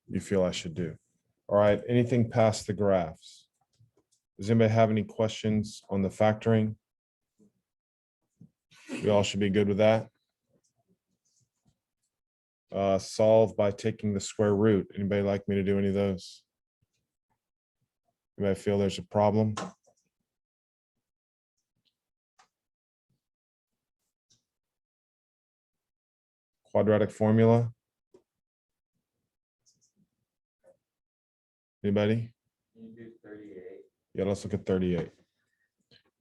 you feel I should do. All right, anything past the graphs? Does anybody have any questions on the factoring? We all should be good with that. Solve by taking the square root. Anybody like me to do any of those? Anybody feel there's a problem? Quadratic formula? Anybody? You do 38. Yeah, let's look at 38.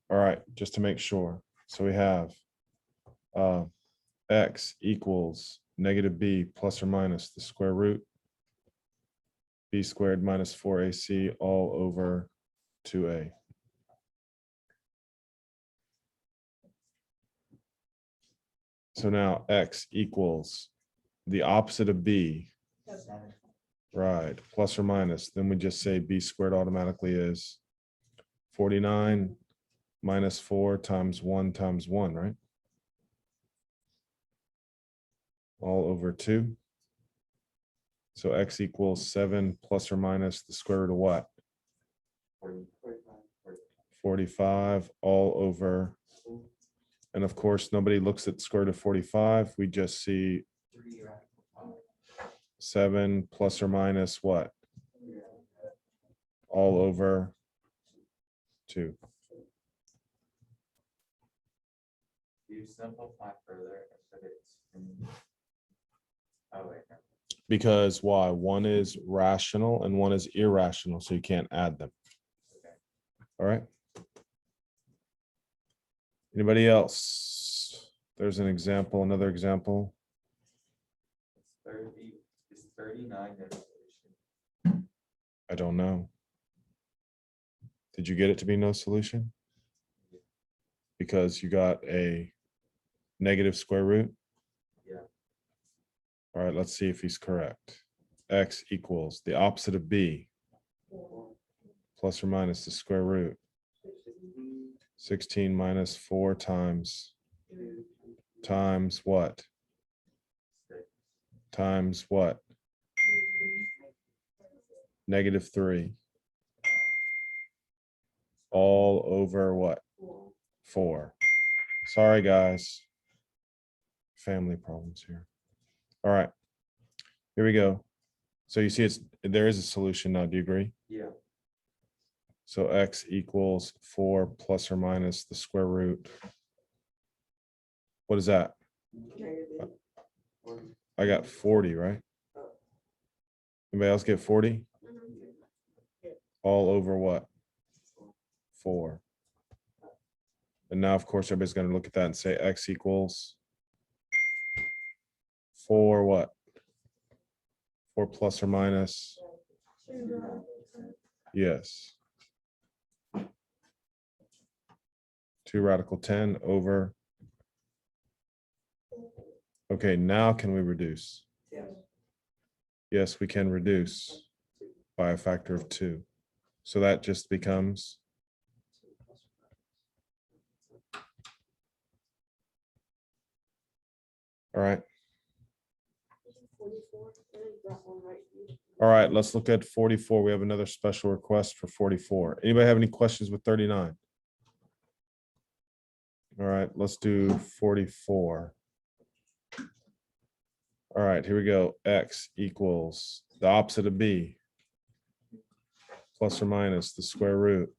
All right, just to make sure. So we have x equals negative b plus or minus the square root b squared minus 4ac all over 2a. So now x equals the opposite of b, right, plus or minus. Then we just say b squared automatically is 49 minus 4 times 1 times 1, right? All over 2. So x equals 7 plus or minus the square root of what? 45 all over. And of course, nobody looks at the square root of 45. We just see 7 plus or minus what? All over 2. You simplify further if it's in... Oh wait. No. Because why? One is rational and one is irrational, so you can't add them. Okay. All right. Anybody else? There's an example, another example. Is 39 no solution? I don't know. Did you get it to be no solution? Because you got a negative square root? Yeah. All right, let's see if he's correct. X equals the opposite of b plus or minus the square root. 16 minus 4 times what? Times what? Negative 3. All over what? 4. Sorry, guys. Family problems here. All right. Here we go. So you see there is a solution now. Do you agree? Yeah. So x equals 4 plus or minus the square root. What is that? I got 40, right? Anybody else get 40? All over what? 4. And now, of course, everybody's going to look at that and say x equals 4 what? 4 plus or minus? Yes. 2 radical 10 over. Okay, now can we reduce? Yes, we can reduce by a factor of 2. So that just becomes all right. All right, let's look at 44. We have another special request for 44. Anybody have any questions with 39? All right, let's do 44. All right, here we go. X equals the opposite of b plus or minus the square root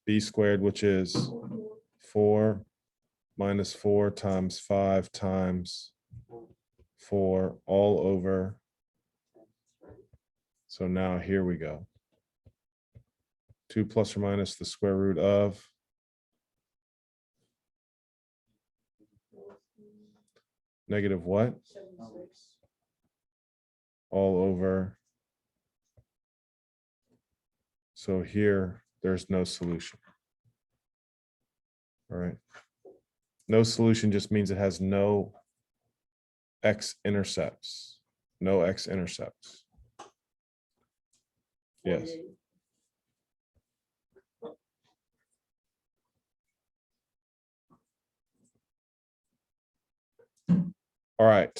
b squared, which is 4 minus 4 times 5 times 4 all over. So now here we go. 2 plus or minus the square root of negative what? All over. So here, there's no solution. All right. No solution just means it has no x-intercepts. No x-intercepts. Yes. All right.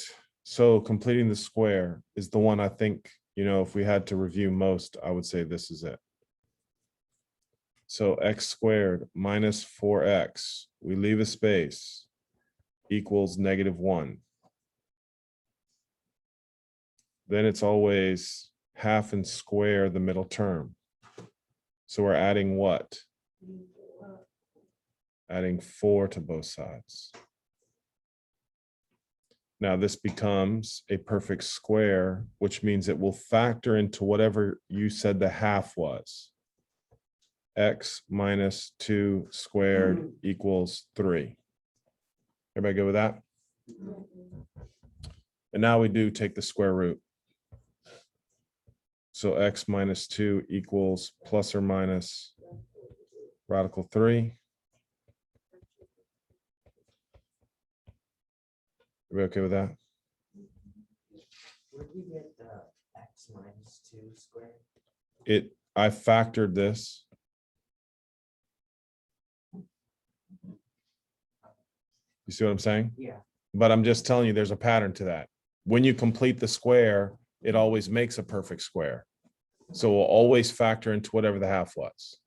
So completing the square is the one I think, you know, if we had to review most, I would say this is it. So x squared minus 4x, we leave a space, equals -1. Then it's always half and square the middle term. So we're adding what? Adding 4 to both sides. Now this becomes a perfect square, which means it will factor into whatever you said the half was. X minus 2 squared equals 3. Everybody good with that? And now we do take the square root. So x minus 2 equals plus or minus radical 3. Are we okay with that? Where do you get x minus 2 squared? I factored this. You see what I'm saying? Yeah. But I'm just telling you, there's a pattern to that. When you complete the square, it always makes a perfect square. So we'll always factor into whatever the half was.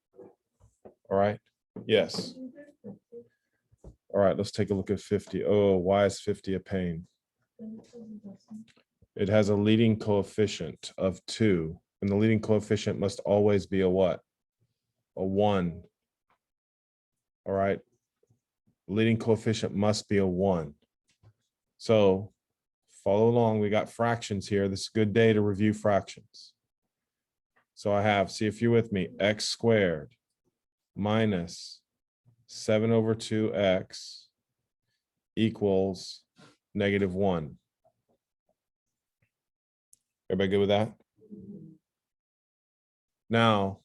All right? Yes. All right, let's take a look at 50. Oh, why is 50 a pain? It has a leading coefficient of 2, and the leading coefficient must always be a what? A 1. All right. Leading coefficient must be a 1. So follow along. We got fractions here. This is a good day to review fractions. So I have, see if you're with me, x squared minus 7 over 2x equals -1. Everybody good with that? Now,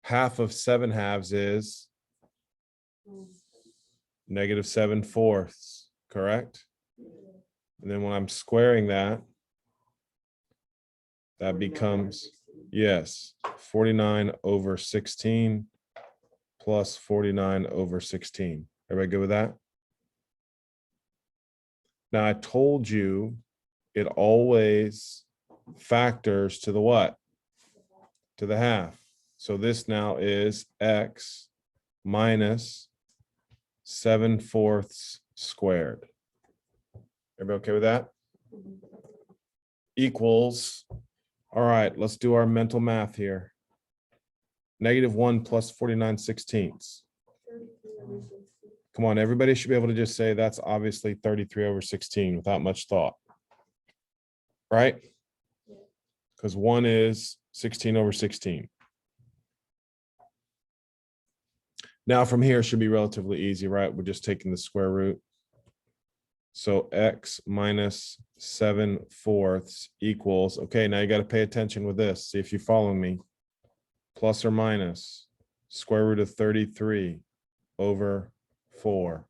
half of 7/2 is -7/4, correct? And then when I'm squaring that, that becomes, yes, 49 over 16 plus 49 over 16. Everybody good with that? Now I told you it always factors to the what? To the half. So this now is x minus 7/4 squared. Everybody okay with that? Equals, all right, let's do our mental math here. -1 plus 49/16. Come on, everybody should be able to just say that's obviously 33 over 16 without much thought. Right? Because 1 is 16 over 16. Now from here should be relatively easy, right? We're just taking the square root. So x minus 7/4 equals, okay, now you got to pay attention with this. See if you follow me. Plus or minus square root of 33 over 4.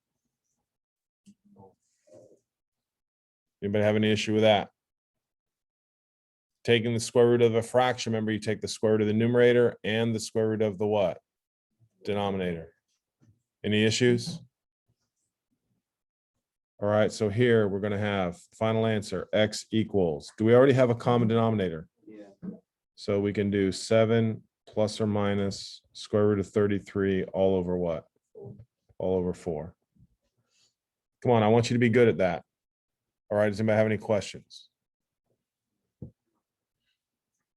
Anybody have any issue with that? Taking the square root of a fraction, remember you take the square root of the numerator and the square root of the what? Denominator. Any issues? All right, so here we're going to have final answer, x equals, do we already have a common denominator? Yeah. So we can do 7 plus or minus square root of 33 all over what? All over 4. Come on, I want you to be good at that. All right, does anybody have any questions?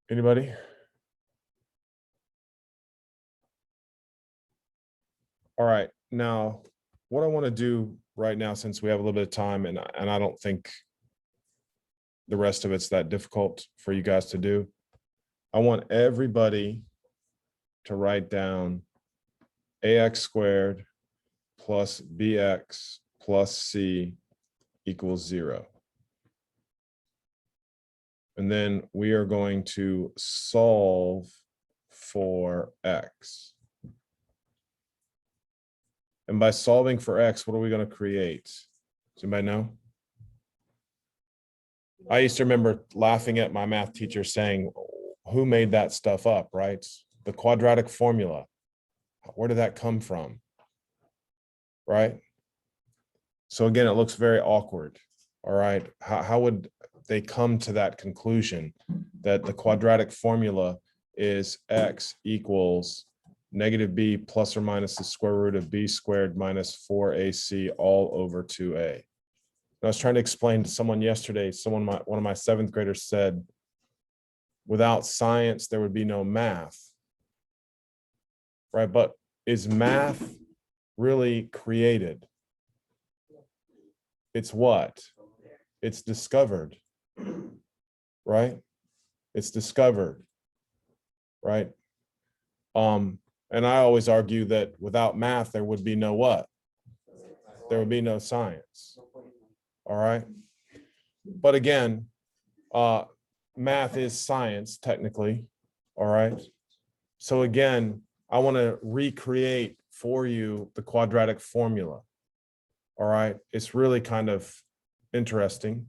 Anybody? All right, now what I want to do right now, since we have a little bit of time and I don't think the rest of it's that difficult for you guys to do, I want everybody to write down ax squared plus bx plus c equals 0. And then we are going to solve for x. And by solving for x, what are we going to create? Does anybody know? I used to remember laughing at my math teacher saying, who made that stuff up, right? The quadratic formula. Where did that come from? Right? So again, it looks very awkward. All right, how would they come to that conclusion that the quadratic formula is x equals negative b plus or minus the square root of b squared minus 4ac all over 2a? I was trying to explain to someone yesterday, one of my seventh graders said, without science, there would be no math. Right, but is math really created? It's what? It's discovered, right? It's discovered, right? And I always argue that without math, there would be no what? There would be no science. All right. But again, math is science technically. All right. So again, I want to recreate for you the quadratic formula. All right. It's really kind of interesting.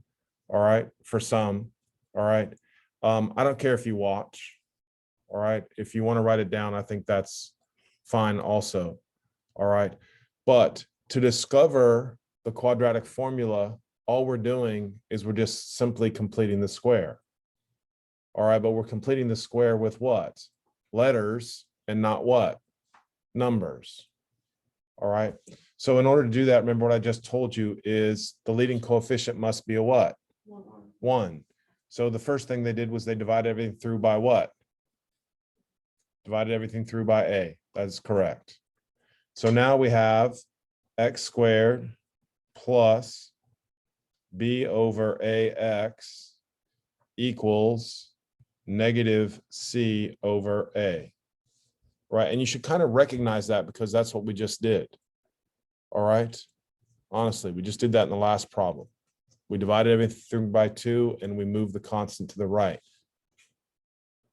All right. For some. All right. I don't care if you watch. All right. If you want to write it down, I think that's fine also. All right. But to discover the quadratic formula, all we're doing is we're just simply completing the square. All right. But we're completing the square with what? Letters and not what? Numbers. All right. So in order to do that, remember what I just told you is the leading coefficient must be a what? 1. So the first thing they did was they divided everything through by what? Divided everything through by a. That is correct. So now we have x squared plus b over ax equals negative c over a. Right. And you should kind of recognize that because that's what we just did. All right. Honestly, we just did that in the last problem. We divided everything through by 2 and we moved the constant to the right.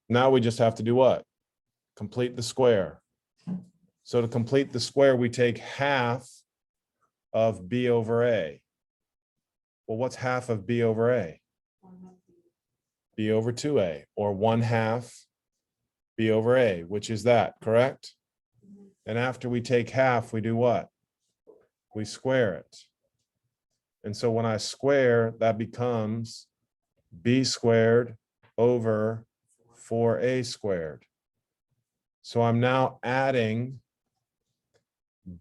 Now we just have to do what? Complete the square. So to complete the square, we take half of b over a. Well, what's half of b over a? B over 2a, or 1/2 b over a, which is that, correct? And after we take half, we do what? We square it. And so when I square, that becomes b squared over 4a squared. So I'm now adding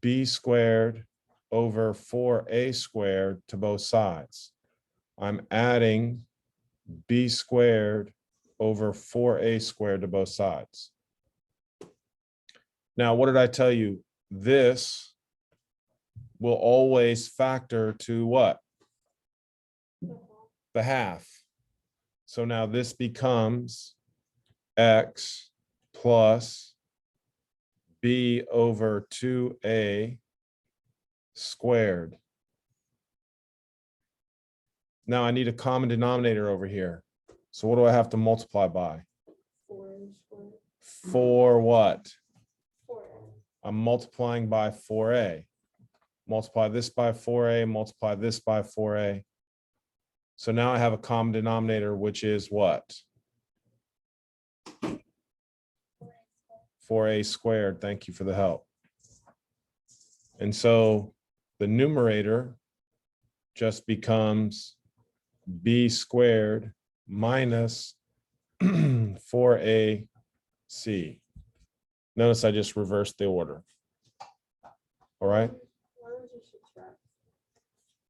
b squared over 4a squared to both sides. I'm adding b squared over 4a squared to both sides. Now, what did I tell you? This will always factor to what? The half. So now this becomes x plus b over 2a squared. Now I need a common denominator over here. So what do I have to multiply by? 4 what? I'm multiplying by 4a. Multiply this by 4a, multiply this by 4a. So now I have a common denominator, which is what? 4a squared. Thank you for the help. And so the numerator just becomes b squared minus 4ac. Notice I just reversed the order. All right.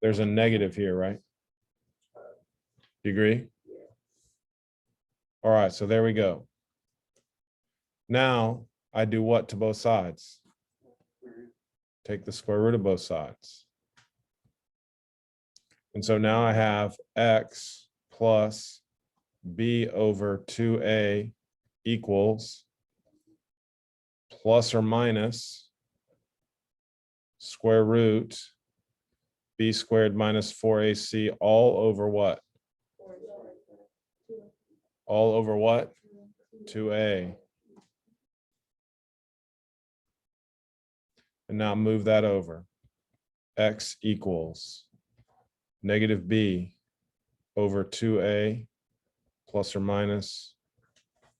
There's a negative here, right? Do you agree? All right, so there we go. Now I do what to both sides? Take the square root of both sides. And so now I have x plus b over 2a equals plus or minus square root b squared minus 4ac all over what? All over what? 2a. And now move that over. X equals negative b over 2a plus or minus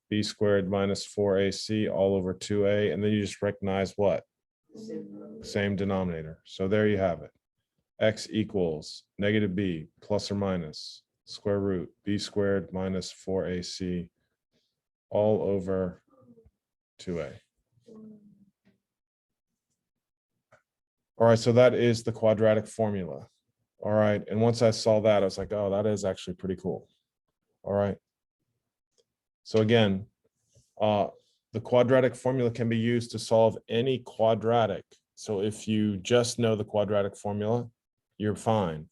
b squared minus 4ac all over 2a. And then you just recognize what? Same denominator. So there you have it. x equals negative b plus or minus square root b squared minus 4ac all over 2a. All right, so that is the quadratic formula. All right, and once I saw that, I was like, oh, that is actually pretty cool. All right. So again, the quadratic formula can be used to solve any quadratic. So if you just know the quadratic formula, you're fine.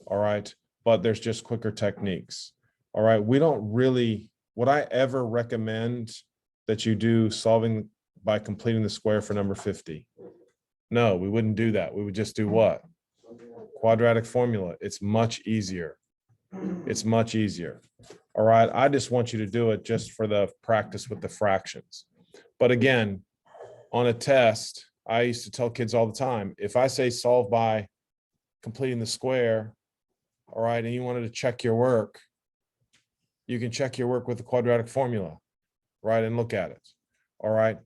All right, but there's just quicker techniques. All right, we don't really, would I ever recommend that you do solving by completing the square for number 50? No, we wouldn't do that. We would just do what? Quadratic formula. It's much easier. It's much easier. All right, I just want you to do it just for the practice with the fractions. But again, on a test, I used to tell kids all the time, if I say solve by completing the square, all right, and you wanted to check your work, you can check your work with the quadratic formula, right, and look at it. All right,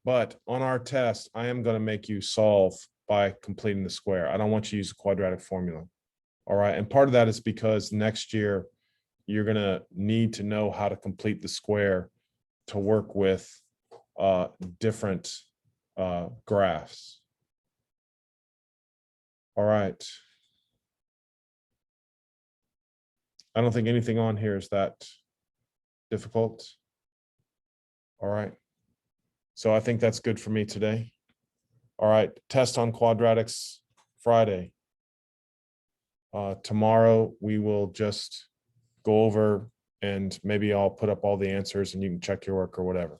but on our test, I am going to make you solve by completing the square. I don't want you to use the quadratic formula. All right, and part of that is because next year you're going to need to know how to complete the square to work with different graphs. All right. I don't think anything on here is that difficult. All right. So I think that's good for me today. All right. Test on quadratics Friday. Tomorrow we will just go over and maybe I'll put up all the answers and you can check your work or whatever.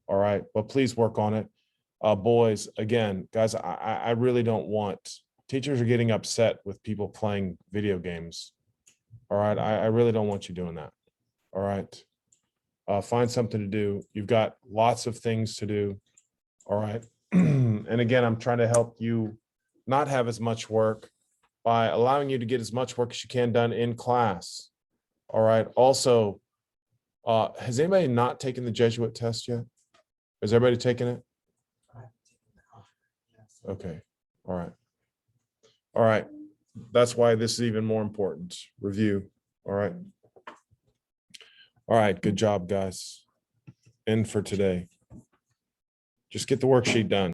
All right. But please work on it. Boys, again, guys, I really don't want, teachers are getting upset with people playing video games. All right. I really don't want you doing that. All right. Find something to do. You've got lots of things to do. All right. And again, I'm trying to help you not have as much work by allowing you to get as much work as you can done in class. All right. Also, has anybody not taken the Jesuit test yet? Has everybody taken it? Okay. All right. All right. That's why this is even more important. Review. All right. All right. Good job, guys. End for today. Just get the worksheet done.